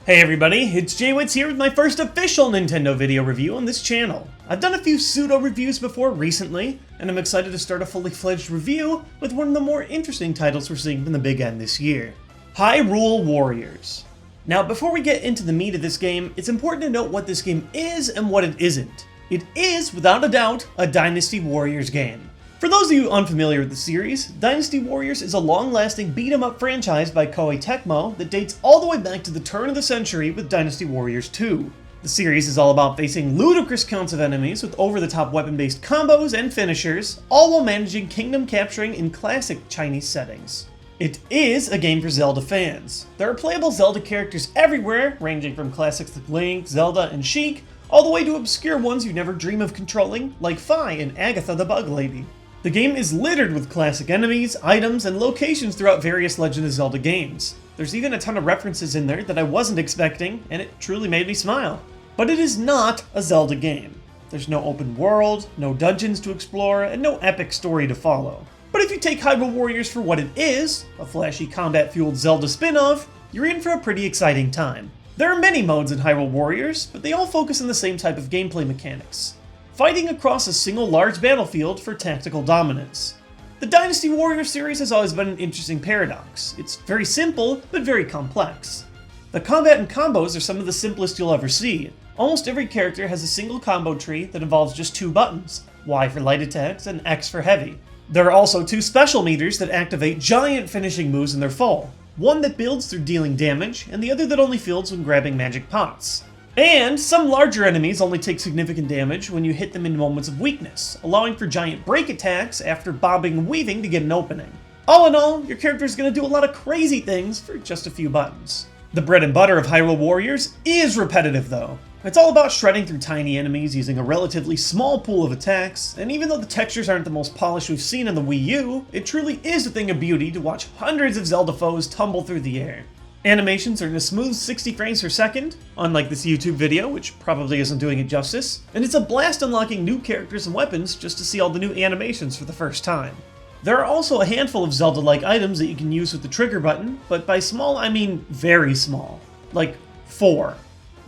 Hey everybody, it's TheJWittz here with my first official Nintendo video review on this channel. I've done a few pseudo-reviews before recently, and I'm excited to start a fully fledged review with one of the more interesting titles we're seeing from the big end this year. Hyrule Warriors. Now before we get into the meat of this game, it's important to note what this game is and what it isn't. It is, without a doubt, a Dynasty Warriors game. For those of you unfamiliar with the series, Dynasty Warriors is a long-lasting beat-em-up franchise by Koei Tecmo that dates all the way back to the turn of the century with Dynasty Warriors 2. The series is all about facing ludicrous counts of enemies with over-the-top weapon-based combos and finishers, all while managing kingdom capturing in classic Chinese settings. It is a game for Zelda fans. There are playable Zelda characters everywhere, ranging from classics like Link, Zelda, and Sheik, all the way to obscure ones you never dream of controlling, like Fi and Agatha the Bug Lady. The game is littered with classic enemies, items, and locations throughout various Legend of Zelda games. There's even a ton of references in there that I wasn't expecting, and it truly made me smile. But it is not a Zelda game. There's no open world, no dungeons to explore, and no epic story to follow. But if you take Hyrule Warriors for what it is, a flashy combat-fueled Zelda spin-off, you're in for a pretty exciting time. There are many modes in Hyrule Warriors, but they all focus on the same type of gameplay mechanics. Fighting across a single large battlefield for tactical dominance. The Dynasty Warriors series has always been an interesting paradox. It's very simple, but very complex. The combat and combos are some of the simplest you'll ever see. Almost every character has a single combo tree that involves just two buttons, Y for light attacks and X for heavy. There are also two special meters that activate giant finishing moves in their fall, one that builds through dealing damage, and the other that only fields when grabbing magic pots. And some larger enemies only take significant damage when you hit them in moments of weakness, allowing for giant break attacks after bobbing and weaving to get an opening. All in all, your character is going to do a lot of crazy things for just a few buttons. The bread and butter of Hyrule Warriors is repetitive though. It's all about shredding through tiny enemies using a relatively small pool of attacks, and even though the textures aren't the most polished we've seen on the Wii U, it truly is a thing of beauty to watch hundreds of Zelda foes tumble through the air. Animations are in a smooth 60 frames per second, unlike this YouTube video, which probably isn't doing it justice, and it's a blast unlocking new characters and weapons just to see all the new animations for the first time. There are also a handful of Zelda-like items that you can use with the trigger button, but by small I mean very small. Like 4.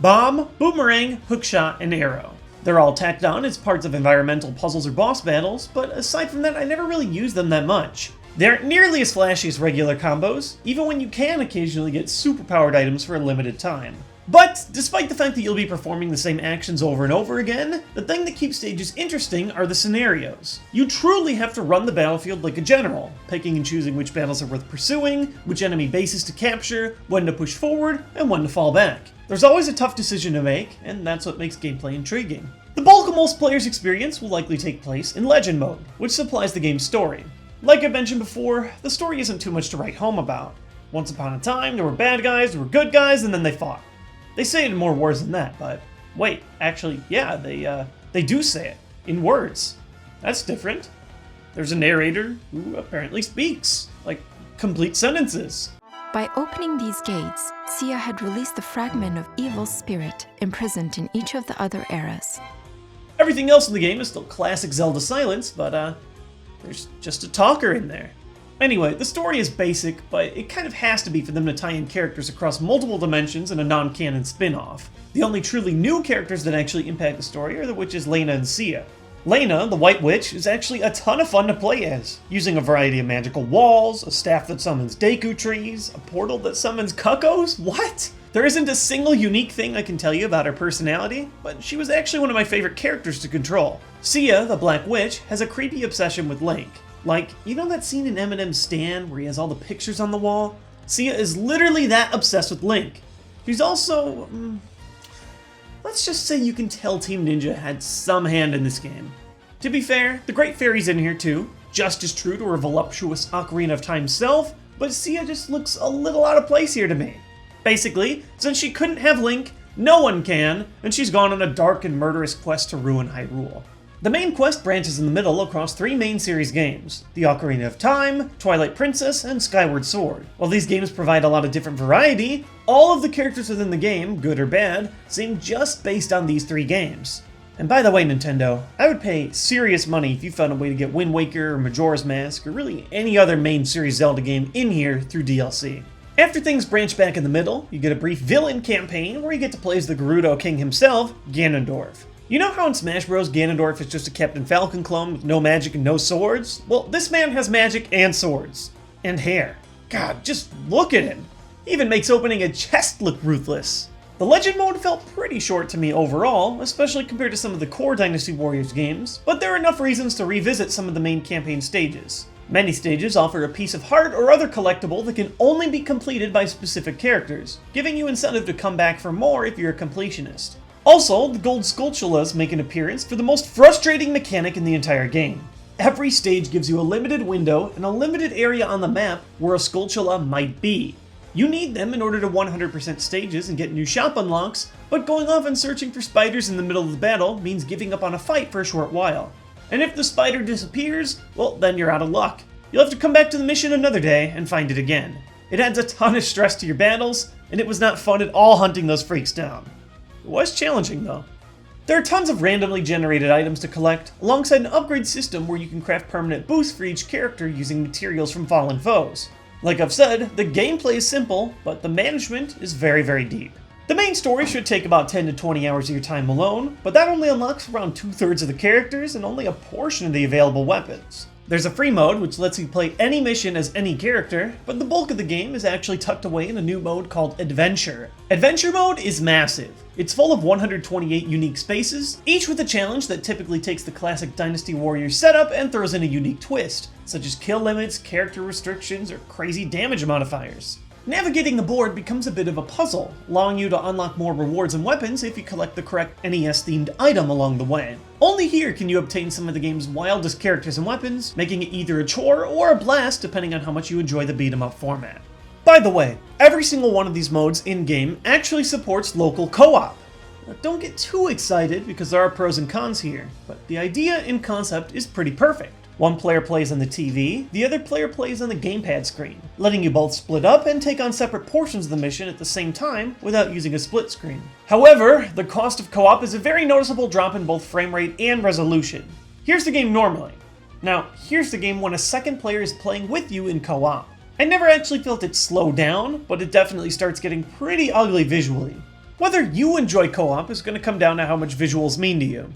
Bomb, boomerang, hookshot, and arrow. They're all tacked on as parts of environmental puzzles or boss battles, but aside from that I never really used them that much. They aren't nearly as flashy as regular combos, even when you can occasionally get superpowered items for a limited time. But, despite the fact that you'll be performing the same actions over and over again, the thing that keeps stages interesting are the scenarios. You truly have to run the battlefield like a general, picking and choosing which battles are worth pursuing, which enemy bases to capture, when to push forward, and when to fall back. There's always a tough decision to make, and that's what makes gameplay intriguing. The bulk of most players' experience will likely take place in Legend Mode, which supplies the game's story. Like I mentioned before, the story isn't too much to write home about. Once upon a time, there were bad guys, there were good guys, and then they fought. They say it in more words than that, but wait, actually, yeah, they do say it, in words. That's different. There's a narrator who apparently speaks, like, complete sentences. By opening these gates, Sia had released the fragment of evil spirit imprisoned in each of the other eras. Everything else in the game is still classic Zelda silence, but there's just a talker in there. Anyway, the story is basic, but it kind of has to be for them to tie in characters across multiple dimensions in a non-canon spin-off. The only truly new characters that actually impact the story are the witches Lena and Sia. Lena, the White Witch, is actually a ton of fun to play as, using a variety of magical walls, a staff that summons Deku trees, a portal that summons Cuckos? What? There isn't a single unique thing I can tell you about her personality, but she was actually one of my favorite characters to control. Sia, the Black Witch, has a creepy obsession with Link. Like, you know that scene in Eminem's Stand where he has all the pictures on the wall? Sia is literally that obsessed with Link. She's also, let's just say you can tell Team Ninja had some hand in this game. To be fair, the Great Fairy's in here too, just as true to her voluptuous Ocarina of Time self, but Sia just looks a little out of place here to me. Basically, since she couldn't have Link, no one can, and she's gone on a dark and murderous quest to ruin Hyrule. The main quest branches in the middle across 3 main series games, the Ocarina of Time, Twilight Princess, and Skyward Sword. While these games provide a lot of different variety, all of the characters within the game, good or bad, seem just based on these 3 games. And by the way, Nintendo, I would pay serious money if you found a way to get Wind Waker or Majora's Mask, or really any other main series Zelda game in here through DLC. After things branch back in the middle, you get a brief villain campaign where you get to play as the Gerudo King himself, Ganondorf. You know how in Smash Bros. Ganondorf is just a Captain Falcon clone with no magic and no swords? Well, this man has magic and swords. And hair. God, just look at him. He even makes opening a chest look ruthless. The Legend mode felt pretty short to me overall, especially compared to some of the core Dynasty Warriors games, but there are enough reasons to revisit some of the main campaign stages. Many stages offer a piece of heart or other collectible that can only be completed by specific characters, giving you incentive to come back for more if you're a completionist. Also, the gold Skulltulas make an appearance for the most frustrating mechanic in the entire game. Every stage gives you a limited window and a limited area on the map where a Skulltula might be. You need them in order to 100% stages and get new shop unlocks, but going off and searching for spiders in the middle of the battle means giving up on a fight for a short while. And if the spider disappears, well, then you're out of luck. You'll have to come back to the mission another day and find it again. It adds a ton of stress to your battles, and it was not fun at all hunting those freaks down. It was challenging though. There are tons of randomly generated items to collect, alongside an upgrade system where you can craft permanent boosts for each character using materials from fallen foes. Like I've said, the gameplay is simple, but the management is very deep. The main story should take about 10 to 20 hours of your time alone, but that only unlocks around 2/3 of the characters and only a portion of the available weapons. There's a free mode which lets you play any mission as any character, but the bulk of the game is actually tucked away in a new mode called Adventure. Adventure mode is massive. It's full of 128 unique spaces, each with a challenge that typically takes the classic Dynasty Warriors setup and throws in a unique twist, such as kill limits, character restrictions, or crazy damage modifiers. Navigating the board becomes a bit of a puzzle, allowing you to unlock more rewards and weapons if you collect the correct NES-themed item along the way. Only here can you obtain some of the game's wildest characters and weapons, making it either a chore or a blast depending on how much you enjoy the beat-em-up format. By the way, every single one of these modes in-game actually supports local co-op. Now, don't get too excited because there are pros and cons here, but the idea and concept is pretty perfect. One player plays on the TV, the other player plays on the gamepad screen, letting you both split up and take on separate portions of the mission at the same time without using a split screen. However, the cost of co-op is a very noticeable drop in both frame rate and resolution. Here's the game normally. Now, here's the game when a second player is playing with you in co-op. I never actually felt it slow down, but it definitely starts getting pretty ugly visually. Whether you enjoy co-op is going to come down to how much visuals mean to you.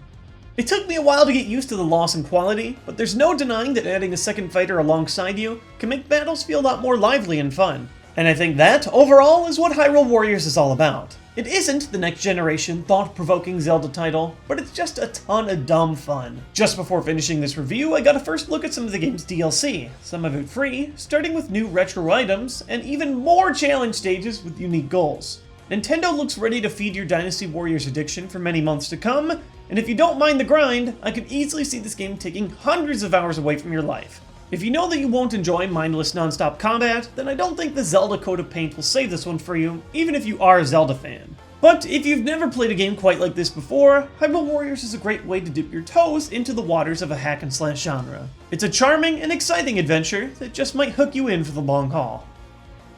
It took me a while to get used to the loss in quality, but there's no denying that adding a second fighter alongside you can make battles feel a lot more lively and fun. And I think that, overall, is what Hyrule Warriors is all about. It isn't the next generation, thought-provoking Zelda title, but it's just a ton of dumb fun. Just before finishing this review, I got a first look at some of the game's DLC, some of it free, starting with new retro items, and even more challenge stages with unique goals. Nintendo looks ready to feed your Dynasty Warriors addiction for many months to come, and if you don't mind the grind, I could easily see this game taking hundreds of hours away from your life. If you know that you won't enjoy mindless non-stop combat, then I don't think the Zelda coat of paint will save this one for you, even if you are a Zelda fan. But if you've never played a game quite like this before, Hyrule Warriors is a great way to dip your toes into the waters of a hack and slash genre. It's a charming and exciting adventure that just might hook you in for the long haul.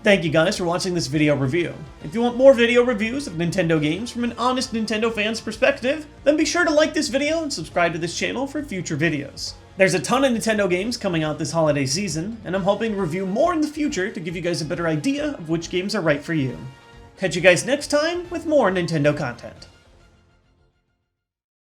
Thank you guys for watching this video review. If you want more video reviews of Nintendo games from an honest Nintendo fan's perspective, then be sure to like this video and subscribe to this channel for future videos. There's a ton of Nintendo games coming out this holiday season, and I'm hoping to review more in the future to give you guys a better idea of which games are right for you. Catch you guys next time with more Nintendo content.